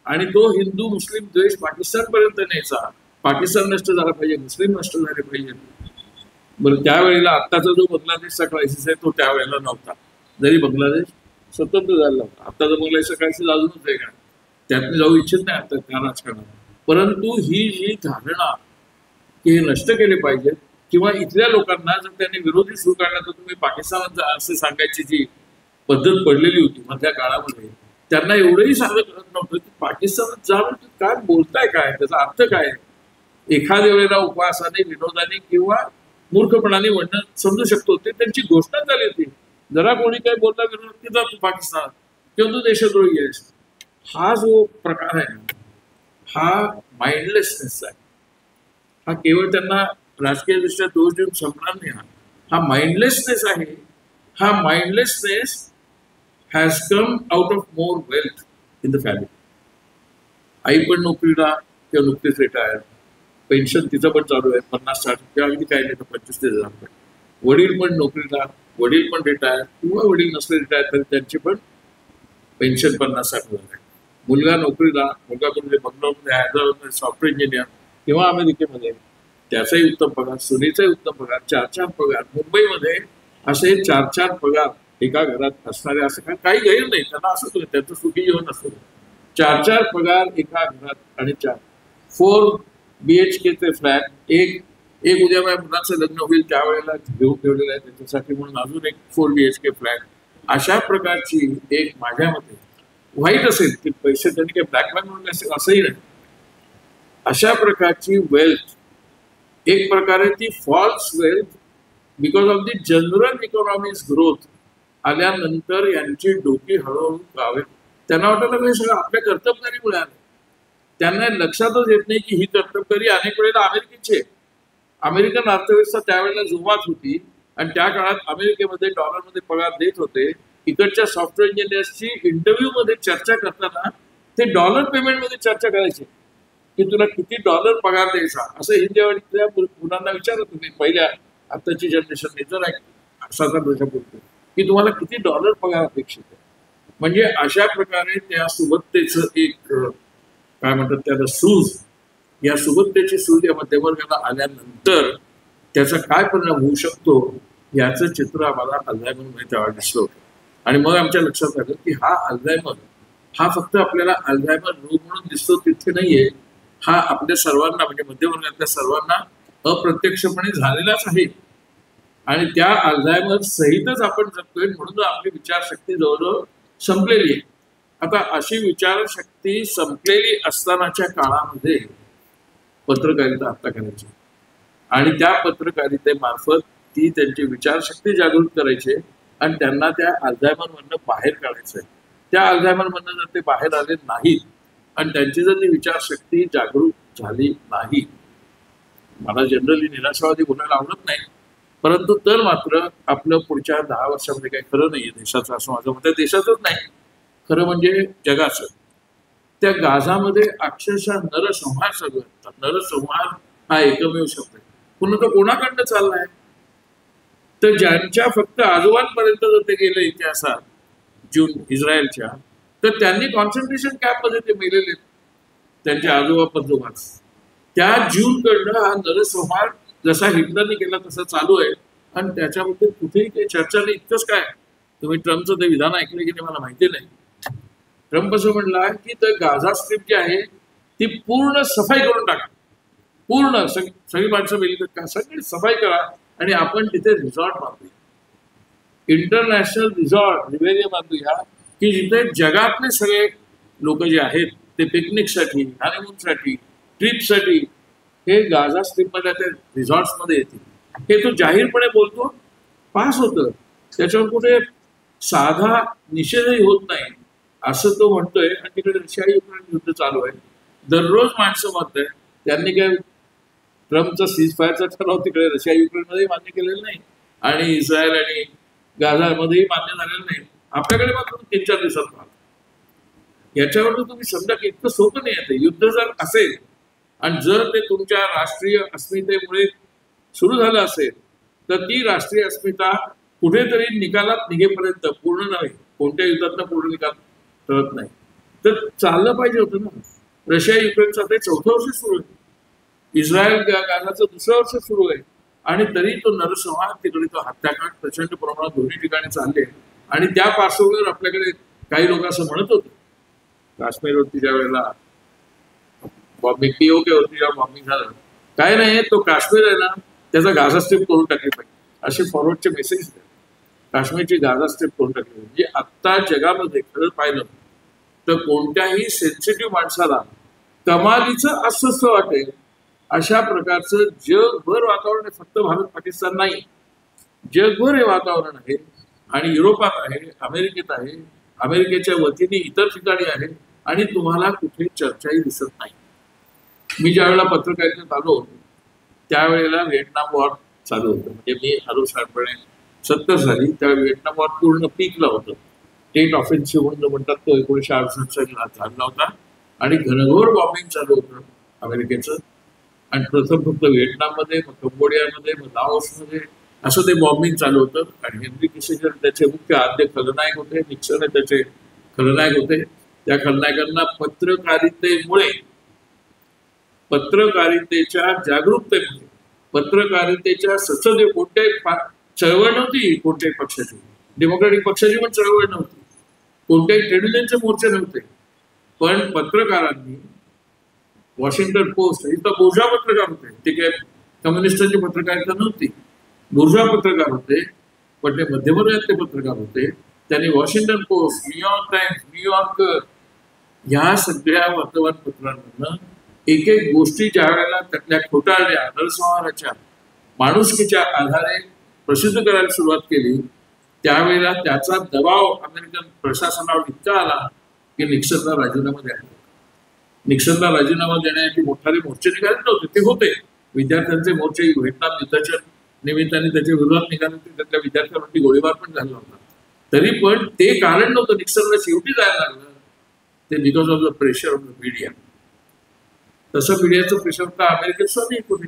आणि तो हिंदू मुस्लिम द्वेष पाकिस्तानपर्यंत न्यायचा. पाकिस्तान नष्ट झाला पाहिजे, मुस्लिम नष्ट झाले पाहिजे. बरं, त्यावेळेला आत्ताचा जो बांगलादेशचा क्रायसिस आहे तो त्यावेळेला नव्हता, जरी बांगलादेश स्वतंत्र झाला होता. आत्ताचा बांगलादेशचा क्रायसिस अजूनच आहे का, त्यातनं जाऊ इच्छित नाही आता त्या राजकारणात. परंतु ही जी धारणा की हे नष्ट केले पाहिजे, किंवा इथल्या लोकांना जर त्यांनी विरोधी सुरू काढला तर तुम्ही पाकिस्तानात जा असे सांगायची जी पद्धत पडलेली होती मधल्या काळामध्ये, त्यांना एवढंही साधं करत नव्हतं की पाकिस्तानात जाऊन काय बोलताय, काय त्याचा अर्थ काय. एखाद्या वेळेला उपवासाने, विनोदाने किंवा मूर्खपणाने म्हणणं समजू शकतो, ते त्यांची घोषणा झाली होती. जरा कोणी काही बोलला विरोध की जातो पाकिस्तानात किंवा तू देशद्रोही आहेस. हा जो प्रकार आहे हा माइंडलेसनेस आहे. हा केवळ त्यांना राजकीय दृष्ट्या दोष देऊन संपणार नाही. हा माइंडलेसनेस आहे. हा mindlessness has come out of more wealth in the family. आई पण नोकरीला किंवा नुकतीच रिटायर, पेन्शन तिचं पण चालू आहे 50-60 किंवा अगदी काही नाही तर 25,000 रुपये. वडील पण नोकरीला, वडील पण रिटायर किंवा वडील नसले रिटायर तरी त्यांची पण पेन्शन 50-60,000 आहे. मुलगा नोकरीला, मुलगा म्हणजे बंगलोरमध्ये, हैदराबादमध्ये सॉफ्टवेअर इंजिनियर किंवा अमेरिकेमध्ये, त्याचाही उत्तम पगार, सुनीचाही उत्तम पगार, 4-4 पगार. मुंबईमध्ये असे 4-4 पगार एका घरात असणारे असं काही गैर नाही, त्यांना असं त्याचं सुखी जीवन असतं. 4-4 पगार एका घरात आणि 4 BHKचे फ्लॅट. एक उद्या माझ्या मुलाचं लग्न होईल त्यावेळेला घेऊन ठेवलेलं आहे त्याच्यासाठी म्हणून अजून एक 4 BHK फ्लॅट. अशा प्रकारची एक माझ्या मते वाईट असेल की पैसे त्यांनी काही ब्लॅकमॅन म्हणून असेल असंही नाही, अशा प्रकारची वेल्थ एक प्रकारे ती false wealth because of the general economics growth आल्यानंतर यांची डोकी हळूहळू गावे. त्यांना वाटलं हे सगळं आपल्या कर्तबगारीमुळे आलं. त्यांना लक्षातच येत नाही की ही कर्तबगारी अनेक वेळेला अमेरिकेची. अमेरिकन अर्थव्यवस्था त्यावेळेला जोमात होती आणि त्या काळात अमेरिकेमध्ये डॉलरमध्ये पगार देत होते. इकडच्या सॉफ्टवेअर इंजिनियर्सची इंटरव्ह्यू मध्ये चर्चा करताना ते डॉलर पेमेंटमध्ये चर्चा करायचे की तुला किती डॉलर पगार द्यायचा, असं हिंदीवाडीतल्या मुलांना विचारत तुम्ही पहिल्या आताची जनरेशन जर 7-8 वर्षापूर्वी की तुम्हाला किती डॉलर पगार अपेक्षित आहे. म्हणजे अशा प्रकारे त्या सुबत्तेचं एक काय म्हणतात त्याला सूज, या सुबत्तेची सूज या मध्यमवर्गाला आल्यानंतर त्याचा काय परिणाम होऊ शकतो याचं चित्र आम्हाला अल्झायमरमध्ये तेव्हा दिसलं होतं. आणि मग आमच्या लक्षात आलं की हा अल्झायमर हा फक्त आपल्याला अल्झायमर रोग म्हणून दिसतो तिथे नाहीये, हा आपल्या सर्वांना म्हणजे मध्यमवर्गातल्या सर्वांना अप्रत्यक्षपणे झालेलाच आहे. आणि त्या अल्झायमर सहितच आपण जगतोय, म्हणून आपली विचारशक्ती जवळजवळ संपलेली आहे. आता अशी विचारशक्ती संपलेली असतानाच्या काळामध्ये पत्रकारिता आता करायची आणि त्या पत्रकारितेमार्फत ती त्यांची विचारशक्ती जागृत करायची आणि त्यांना त्या अल्झायमरमधनं बाहेर काढायचंय. त्या अल्झायमरमधनं जर ते बाहेर आले नाहीत आणि त्यांची जर ती विचारशक्ती जागृत झाली नाही, मला जनरली निराशावादी बोलायला आवडत नाही, परंतु तर मात्र आपलं पुढच्या 10 वर्षामध्ये काही खरं नाहीये देशाचं, असं माझं मत आहे. देशाचंच नाही, खरं म्हणजे जगाचं. त्या गाझामध्ये अक्षरशः नरसंहार चालू आहे. नरसंहार हा एकमेव शब्द आहे. पुन्हा तो कोणाकडनं चाललाय तर ज्यांच्या फक्त आजोबांपर्यंत जर ते गेले इतिहासात जून इस्रायलच्या, तर त्यांनी कॉन्सन्ट्रेशन कॅम्पमध्ये ते मेलेले त्यांचे आजोबा पजोबाच. त्या ज्यूंकडनं हा नरसंहार जसा हिटलरने केला तसा चालू आहे आणि त्याच्याबद्दल कुठेही काही चर्चा नाही. इतकंच काय, तुम्ही ट्रम्पचं ते विधान ऐकलं की नाही मला माहिती नाही. ट्रम्प असं म्हणला की तर गाझा स्ट्रीप जी आहे ती पूर्ण सफाई करून टाका, पूर्ण सगळी माणसं मिळली तर सगळी सफाई करा आणि आपण तिथे रिसॉर्ट बांधूया, इंटरनॅशनल रिसॉर्ट रिव्हेरिया बांधूया की जिथे जगातले सगळे लोक जे आहेत ते पिकनिकसाठी, हनीमूनसाठी, ट्रिपसाठी हे गाझा स्ट्रीपमध्ये त्या रिसॉर्ट्समध्ये येतील. हे तो जाहीरपणे बोलतो, पास होतं, त्याच्यावर कुठे साधा निषेधही होत नाही असं तो म्हणतोय. आणि तिकडे रशिया युक्रेन युद्ध चालू आहे, दररोज माणसं म्हणत आहे. त्यांनी काय ट्रम्पचा सीजफायरचा ठराव तिकडे रशिया युक्रेनमध्ये मान्य केलेला नाही आणि इस्रायल आणि गाझामध्येही मान्य झालेलं नाही. आपल्याकडे मात्र 3-4 दिवसात पाहतो. याच्यावर तुम्ही समजा की इतकं सोपं नाही आहे. युद्ध जर असेल आणि जर ते तुमच्या राष्ट्रीय अस्मितेमुळे सुरू झालं असेल तर ती राष्ट्रीय अस्मिता कुठेतरी निकालात निघेपर्यंत, पूर्ण नव्हे, कोणत्या युद्धातनं पूर्ण निकाल कळत नाही, तर चाललं पाहिजे होतं ना. रशिया युक्रेनचं आता 4थं वर्ष सुरू आहे, इस्रायल गाजाचं 2रं वर्ष सुरू आहे, आणि तरी तो नरसंहार, तिकडे तो हत्याकांड प्रचंड प्रमाणात दोन्ही ठिकाणी चालले. आणि त्या पार्श्वभूमीवर आपल्याकडे काही लोक असं म्हणत होते, काश्मीरवरती ज्या वेळेला बॉम्बिंग पीओके होती, जेव्हा बॉम्बिंग झालं, काय नाही, तो काश्मीर आहे ना, त्याचा गाझा स्ट्रिप करून टाकली पाहिजे, असे फॉरवर्डचे मेसेज द्या. काश्मीरची गाझा स्ट्रिप करून टाकली. म्हणजे आता जगामध्ये खरं पाहिलं तर कोणत्याही सेन्सिटिव्ह माणसाला कमालीचं अस्वस्थ वाटेल अशा प्रकारचं जगभर वातावरण आहे. फक्त भारत पाकिस्तान नाही, जगभर हे वातावरण आहे. आणि युरोपात आहे, अमेरिकेत आहे, अमेरिकेच्या वतीने इतर ठिकाणी आहे, आणि तुम्हाला कुठे चर्चाही दिसत नाही. मी ज्या वेळेला पत्रकारितेत आलो त्यावेळेला व्हिएटनाम वॉर चालू होतं. म्हणजे मी आलो साधारणपणे 70 झाली, त्यावेळी व्हिएटनाम वॉर पूर्ण पीकला होतं. टेट ऑफेन्सिव्ह म्हणून जो म्हणतात तो 1968 साली झाला होता, आणि घनघोर बॉम्बिंग चालू होतं अमेरिकेचं. आणि प्रथम फक्त व्हिएटनाममध्ये, मग कंबोडियामध्ये, मग लाओसमध्ये असं ते बॉम्बिंग चालू होतं. आणि हेनरी किसिंजर त्याचे मुख्य आद्य खलनायक होते, निक्सन हे त्याचे खलनायक होते. त्या खलनायकांना पत्रकारितेमुळे, पत्रकारितेच्या जागरूकतेमुळे, पत्रकारितेच्या संसदीय कोणत्याही चळवळ नव्हती, कोणत्याही पक्षाची, डेमोक्रॅटिक पक्षाची पण चळवळ नव्हती, कोणत्याही ट्रेड युनियनचे मोर्चे नव्हते, पण पत्रकारांनी, वॉशिंग्टन पोस्ट इथं बुर्झा पत्रकार होते, ते काय कम्युनिस्टांची पत्रकारिता नव्हती, बुर्झा पत्रकार होते, पण ते मध्यमवर्गीय पत्रकार होते. त्यांनी Washington post, New York times, New Yorker ह्या सगळ्या वर्तमानपत्रांमधनं एक एक गोष्टी ज्या वेळेला त्यातल्या खोटारड्या, नरसंहाराच्या, माणुसकीच्या आधारे प्रसिद्ध करायला सुरुवात केली, त्यावेळेला त्याचा दबाव अमेरिकन प्रशासनावर इतका आला की निक्सनला राजीनामा द्यायला. निक्सनला राजीनामा देण्यासाठी मोठाले मोर्चे निघाले नव्हते, ते होते विद्यार्थ्यांचे मोर्चे. व्हिएतनाम युद्धाच्या निमित्ताने त्याच्या विरोधात निघाले, त्यातल्या विद्यार्थ्यांवरती गोळीबार पण झाला होता. तरी पण ते कारण नव्हतं. निक्सनला शेवटी जायला लागलं ते because of the pressure of the media. तसं मीडियाचं प्रेशर तर अमेरिकेत सुद्धा नाही कोणी.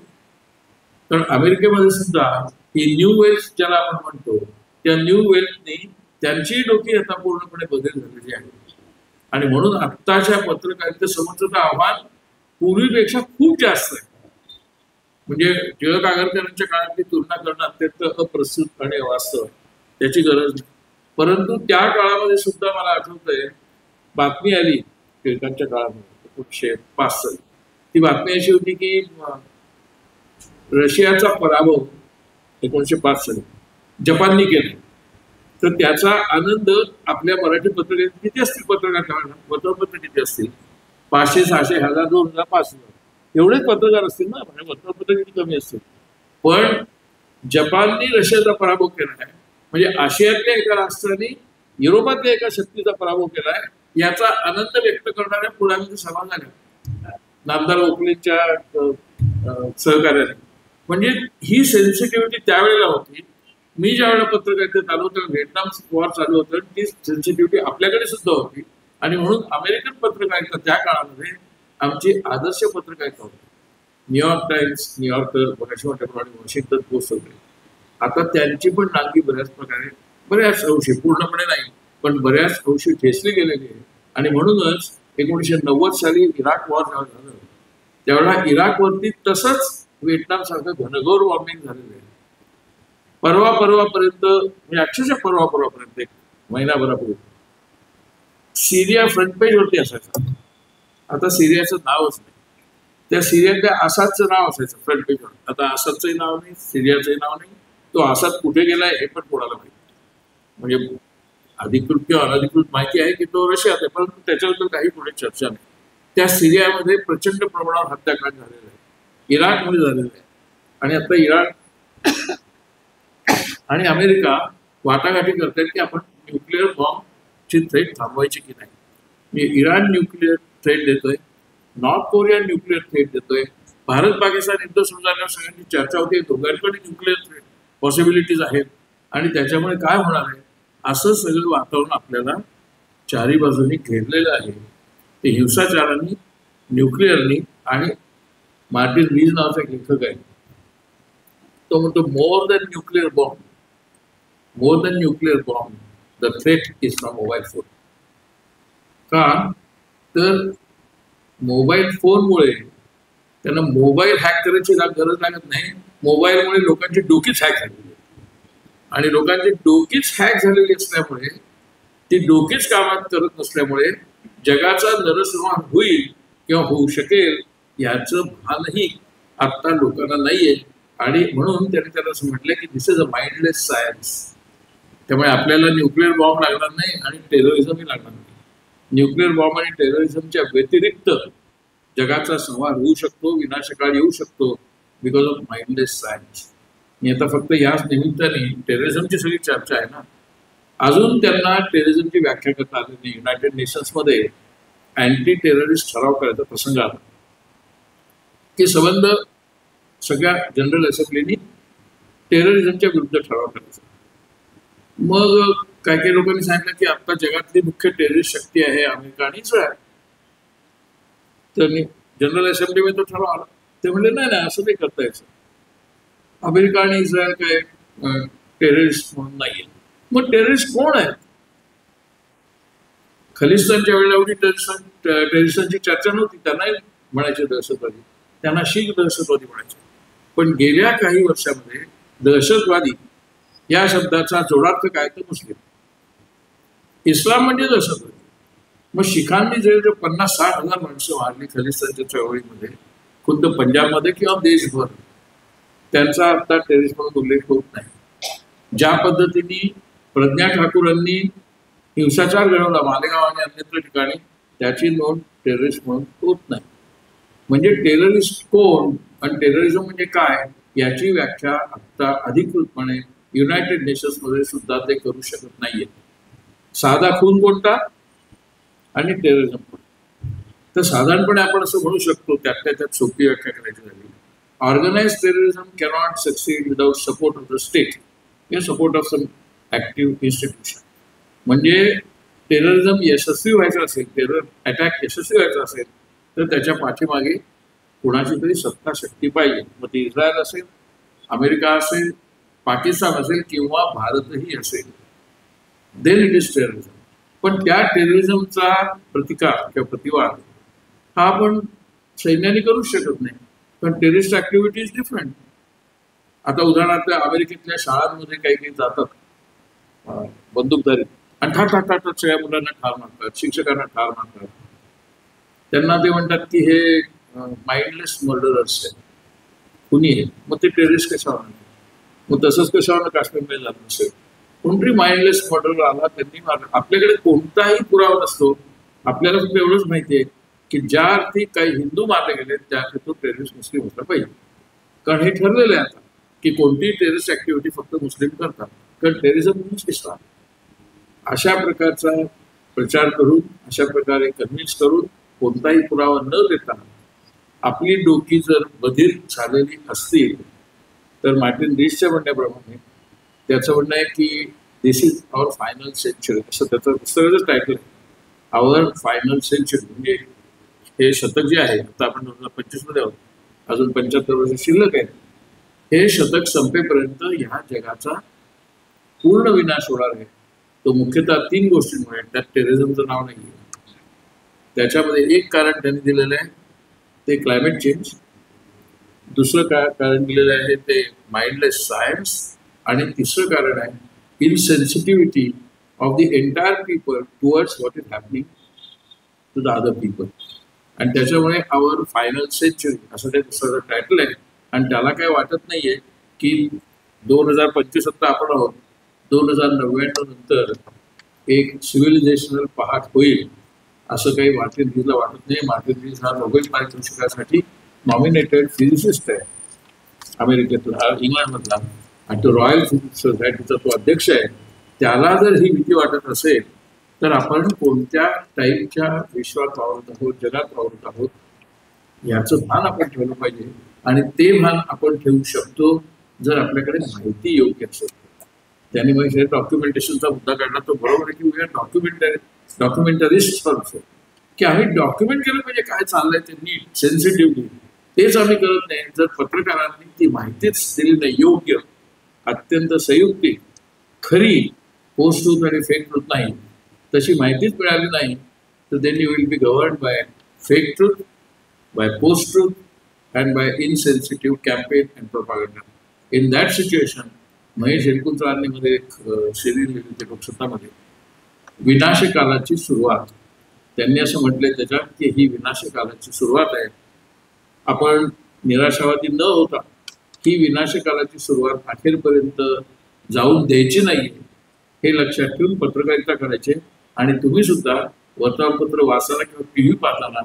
कारण अमेरिकेमध्ये सुद्धा ही न्यू वेल्थ ज्याला आपण म्हणतो, त्या न्यू वेल्थनी त्यांची डोकी आता पूर्णपणे बदल झालेली आहे. आणि म्हणून आत्ताच्या पत्रकारितेसमोरचं आव्हान पूर्वीपेक्षा खूप जास्त आहे. म्हणजे टिळक आगरकरांच्या काळातली तुलना करणं अत्यंत अप्रस्तुत आणि अवास्तव आहे, त्याची गरज नाही. परंतु त्या काळामध्ये सुद्धा मला आठवतंय बातमी आली टिळकांच्या काळामध्ये 1905 साली. ती बातमी अशी होती की रशियाचा पराभव 1905 साली जपाननी केला. तर त्याचा आनंद आपल्या मराठी पत्रकार किती असतील, वर्तमानपत्र किती असतील, 500, 600, 1000, 2000, 5000 एवढेच पत्रकार असतील ना, म्हणजे वर्तमानपत्र किती कमी असतील. पण जपाननी रशियाचा पराभव केला आहे, म्हणजे आशियातल्या एका राष्ट्राने युरोपातल्या एका शक्तीचा पराभव केला आहे, याचा आनंद व्यक्त करणाऱ्या पुढाऱ्यांच्या सभा झाल्या नामदार ओकलेच्या सहकार्याने. म्हणजे ही सेन्सिटिव्हिटी त्यावेळेला होती. मी ज्या वेळेला पत्रकारितेत आलो तेव्हा व्हिएतनाम वॉर चालू होतं, ती सेन्सिटिव्हिटी आपल्याकडे सुद्धा होती. आणि म्हणून अमेरिकन पत्रकारिता त्या काळामध्ये आमची आदर्श पत्रकारिता होती. न्यूयॉर्क टाइम्स, न्यूयॉर्कर, प्रमाणे वॉशिंग्टन पोस्ट वगैरे. आता त्यांची पण नांगी बऱ्याच प्रकारे, बऱ्याच अंशी, पूर्णपणे नाही पण बऱ्याच अंशी ठेचली गेलेली आहे. आणि म्हणूनच 1990 साली इराक वॉर जेव्हा झालं त्यावेळेला इराकवरती तसंच व्हिएतनाम सारखं घनघोर बॉम्बिंग झालेलं आहे. परवापर्यंत, म्हणजे अक्षरशः परवापर्यंत, एक महिनाभरापूर्वी सिरिया फ्रंट पेज वरती असायचा. आता सिरियाचं नावच नाही. त्या सिरियातल्या आसादचं नाव असायचं फ्रंट पेजवर. आता आसादचंही नाव नाही, सिरियाचंही नाव नाही. तो आसाद कुठे गेलाय हे पण कोणाला माहिती. म्हणजे अधिकृत किंवा अनधिकृत माहिती आहे की तो रशियात आहे, परंतु त्याच्याबद्दल काही पुढे चर्चा नाही. त्या सिरियामध्ये प्रचंड प्रमाणावर हत्याकांड झालेलं आहे, इराकमध्ये झालेलं आहे. आणि आता इराक आणि अमेरिका वाटाघाटी करतात की आपण न्यूक्लिअर बॉम्बची थ्रेट थांबवायची की नाही. म्हणजे इराण न्यूक्लिअर थ्रेट देतोय, नॉर्थ कोरिया न्यूक्लिअर थ्रेट देतोय. भारत पाकिस्तान युद्ध सुरू झाल्यावर सगळ्यांची चर्चा होती दोघांकडे न्यूक्लिअर थ्रेट पॉसिबिलिटीज आहेत आणि त्याच्यामुळे काय होणार आहे, असं सगळं वातावरण आपल्याला चारी बाजूनी घेरलेलं आहे. ते हिंसाचारांनी, न्यूक्लिअरनी. आणि मार्टिन रीज नावाचा एक लेखक आहे, तो म्हणतो more than nuclear bomb, more than nuclear bomb the threat is from mobile phone. का तर मोबाईल फोनमुळे त्यांना मोबाईल हॅक करायची गरज लागत नाही. मोबाईलमुळे लोकांची डोकीच हॅक झालेली आहे आणि लोकांची डोकीच हॅक झालेली असल्यामुळे ती डोकीच कामात करत नसल्यामुळे जगाचा नरसंहार होईल किंवा होऊ शकेल याचं भानही आता लोकांना नाहीये. आणि म्हणून त्याने त्याला असं म्हटलं की दिस इज अ माइंडलेस सायन्स. त्यामुळे आपल्याला न्यूक्लिअर बॉम्ब लागणार नाही आणि टेररिझमही लागणार नाही. न्यूक्लिअर बॉम्ब आणि टेररिझमच्या व्यतिरिक्त जगाचा संहार होऊ शकतो, विनाशकाळ येऊ शकतो बिकॉज ऑफ माइंडलेस सायन्स. मी आता फक्त याच निमित्ताने टेररिझमची सगळी चर्चा आहे ना, अजून त्यांना टेररिझमची व्याख्या करता आली नाही. युनायटेड नेशन्समध्ये अँटी टेररिस्ट ठराव करायचा प्रसंग आला की संबंध सगळ्या जनरल असेंब्लीनी टेररिझमच्या विरुद्ध ठराव करायचा. मग काही काही लोकांनी सांगितलं की आता जगातली मुख्य टेररिस्ट शक्ती आहे अमेरिका आणि इस्रायल. तर जनरल असेंब्लीमध्ये तो ठराव आला. ते म्हणले नाही नाही असं नाही करता यायचं, अमेरिका आणि इस्रायल काय टेररिस्ट म्हणून नाहीये. मग टेररिस्ट कोण आहे? खलिस्तानच्या वेळेला एवढी टेररिस्टांची चर्चा नव्हती. त्यांनाही म्हणायचे दहशतवादी, त्यांना शीख दहशतवादी म्हणायचे. पण गेल्या काही वर्षामध्ये दहशतवादी या शब्दाचा जोडार्थ काय तर मुस्लिम. इस्लाम म्हणजे दहशतवादी. मग शिखांनी जे 50-60 हजार माणसं मारली खलिस्तानच्या चळवळीमध्ये, खुद्द पंजाबमध्ये किंवा देशभर, त्यांचा आता टेररिस्ट म्हणून उल्लेख होत नाही. ज्या पद्धतीने प्रज्ञा ठाकूरांनी हिंसाचार घडवला मालेगाव आणि अन्यत्र ठिकाणी, त्याची नोंद टेररिस्ट म्हणून होत नाही. म्हणजे टेररिस्ट कोण आणि टेररिझम म्हणजे काय याची व्याख्या आता अधिकृतपणे युनायटेड नेशन्समध्ये सुद्धा ते करू शकत नाहीये. साधा खून कोणता आणि टेररिझम कोणता? तर साधारणपणे आपण असं म्हणू शकतो, त्यात सोपी व्याख्या करायची झाली, organise terrorism cannot succeed without support of the state किंवा support of some active institution. म्हणजे टेररिझम यशस्वी व्हायचं असेल, टेरर अटॅक यशस्वी व्हायचा असेल तर त्याच्या पाठीमागे कुणाची तरी सत्ता शक्ती पाहिजे. मग ती इस्रायल असेल, अमेरिका असेल, पाकिस्तान असेल किंवा भारतही असेल, देन इट इज टेररिझम. पण त्या टेररिझमचा प्रतिकार किंवा प्रतिवाद हा आपण सैन्याने करूच शकत नाही, पण टेररिस्ट ऍक्टिव्हिटी इज डिफरंट. आता उदाहरणार्थ अमेरिकेतल्या शाळांमध्ये काही काही जातात बंदूकधारी आणि ठाक सगळ्या मुलांना ठार मारतात, शिक्षकांना ठार मारतात. त्यांना ते म्हणतात की हे माइंडलेस मर्डरर्स आहेत, कुणी आहे. मग ते टेररिस्ट कशावर? मग तसंच कशावर काश्मीरमध्ये झालं नसेल? कोणतरी माइंडलेस मर्डर आला, त्यांनी मारलं. आपल्याकडे कोणताही पुरावा नसतो. आपल्याला फक्त एवढंच माहिती आहे की ज्या अर्थी काही हिंदू मारले गेले त्या अर्थी तो टेररिस्ट मुस्लिम होता पाहिजे. कारण हे ठरलेलं आहे आता की कोणतीही टेररिस्ट ऍक्टिव्हिटी फक्त मुस्लिम करतात, कारण टेररिझम म्हणून इस्लाम. अशा प्रकारचा प्रचार करून, अशा प्रकारे कन्व्हिन्स करून, कोणताही पुरावा न देता आपली डोकी जर बधीर झालेली असतील तर मार्टिन रीसच्या म्हणण्याप्रमाणे त्याचं म्हणणं आहे की दिस इज आवर फायनल सेंचुरी, असं त्याचं पुस्तकाचं टायटल आहे. आवर फायनल सेंचुरी म्हणजे हे शतक जे आहे, आता आपण 2025 मध्ये आहोत, अजून 75 वर्ष शिल्लक आहे. हे शतक संपेपर्यंत ह्या जगाचा पूर्ण विनाश होणार आहे. तो मुख्यतः 3 गोष्टींमुळे. त्यात टेररिझमचं नाव नाही आहे. त्याच्यामध्ये एक कारण त्यांनी दिलेलं आहे ते क्लायमेट चेंज, दुसरं कारण दिलेलं आहे ते माइंडलेस सायन्स, आणि तिसरं कारण आहे insensitivity of the entire people towards what is happening to the other people. आणि त्याच्यामुळे आवर फायनल सेंचुरी असं ते पुस्तकाचं टायटल आहे. आणि त्याला काय वाटत नाहीये की 2025 आता आपण आहोत, 2099 नंतर एक सिव्हिलायझेशनल पहाट होईल असं काही मार्टिन रीसला वाटत नाही. मार्टिन रीस हा नोबेल पारितोषिकासाठी नॉमिनेटेड फिजिसिस्ट आहे अमेरिकेतला, इंग्लंडमधला, आणि तो रॉयल फिजिक्स सोसायटीचा तो अध्यक्ष आहे. त्याला जर ही भीती वाटत असेल तर आपण कोणत्या टाईपच्या विश्वात वावरत आहोत, जगात वावरत आहोत याचं भान आपण ठेवलं पाहिजे. आणि ते भान आपण ठेवू शकतो जर आपल्याकडे माहिती योग्य असेल. त्यांनी म्हणजे डॉक्युमेंटेशनचा मुद्दा काढला, तो बरोबर आहे की वी आर डॉक्युमेंटरिस्ट ऑल्सो, की आम्ही डॉक्युमेंट केलं पाहिजे काय चाललंय ते नीट सेन्सिटिव्हली. तेच आम्ही करत नाही. जर पत्रकारांनी ती माहितीच दिली नाही योग्य, अत्यंत संयुक्तिक, खरी पोस्ट ट्रूथ आणि फेक ट्रूथ नाही, तशी माहितीच मिळाली नाही, तर then you will be govern by fake truth, by post truth and by insensitive campaign and propaganda. In that situation Mahesh एलकुंचवारांनी मध्ये एक सिरीज लिहिली होती लोकसत्तामध्ये, विनाशकालाची सुरुवात. त्यांनी असं म्हटलंय त्याच्यात की ही विनाशकालाची सुरुवात आहे. आपण निराशावादी न होता ही विनाशकालाची सुरुवात अखेरपर्यंत जाऊन द्यायची नाही, हे लक्षात ठेवून पत्रकारिता करायचे. आणि तुम्ही सुद्धा वर्तमानपत्र वाचताना किंवा टीव्ही पाहताना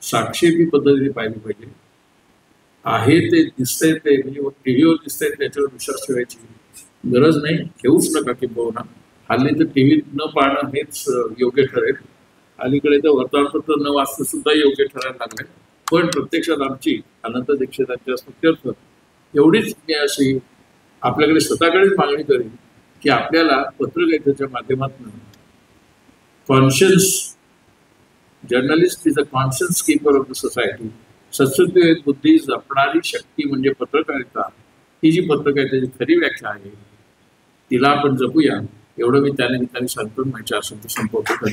साक्षेपी पद्धतीने पाहिली पाहिजे. आहे ते दिसतंय ते म्हणजे टीव्हीवर दिसतंय त्याच्यावर विश्वास ठेवायची गरज नाही, ठेवूच नका. किंबहुना हल्ली तर टीव्ही न पाहणं हेच योग्य ठरेल. अलीकडे तर वर्तमानपत्र न वाचणं सुद्धा योग्य ठरायला लागलंय. पण प्रत्यक्षात आमची अनंत दीक्षितांच्या स्तुत्यर्थ एवढीच मी अशी आपल्याकडे स्वतःकडेच मागणी करेन की आपल्याला पत्रकारितेच्या माध्यमातून conscience, journalist is a conscience keeper of the society, सत्सत्य बुद्धी जपणारी शक्ती म्हणजे पत्रकारिता. ही जी पत्रकारितेची खरी व्याख्या आहे तिला आपण जपूया, एवढं मी त्यानिमित्ताने सांगतो. माझ्या संपवतो.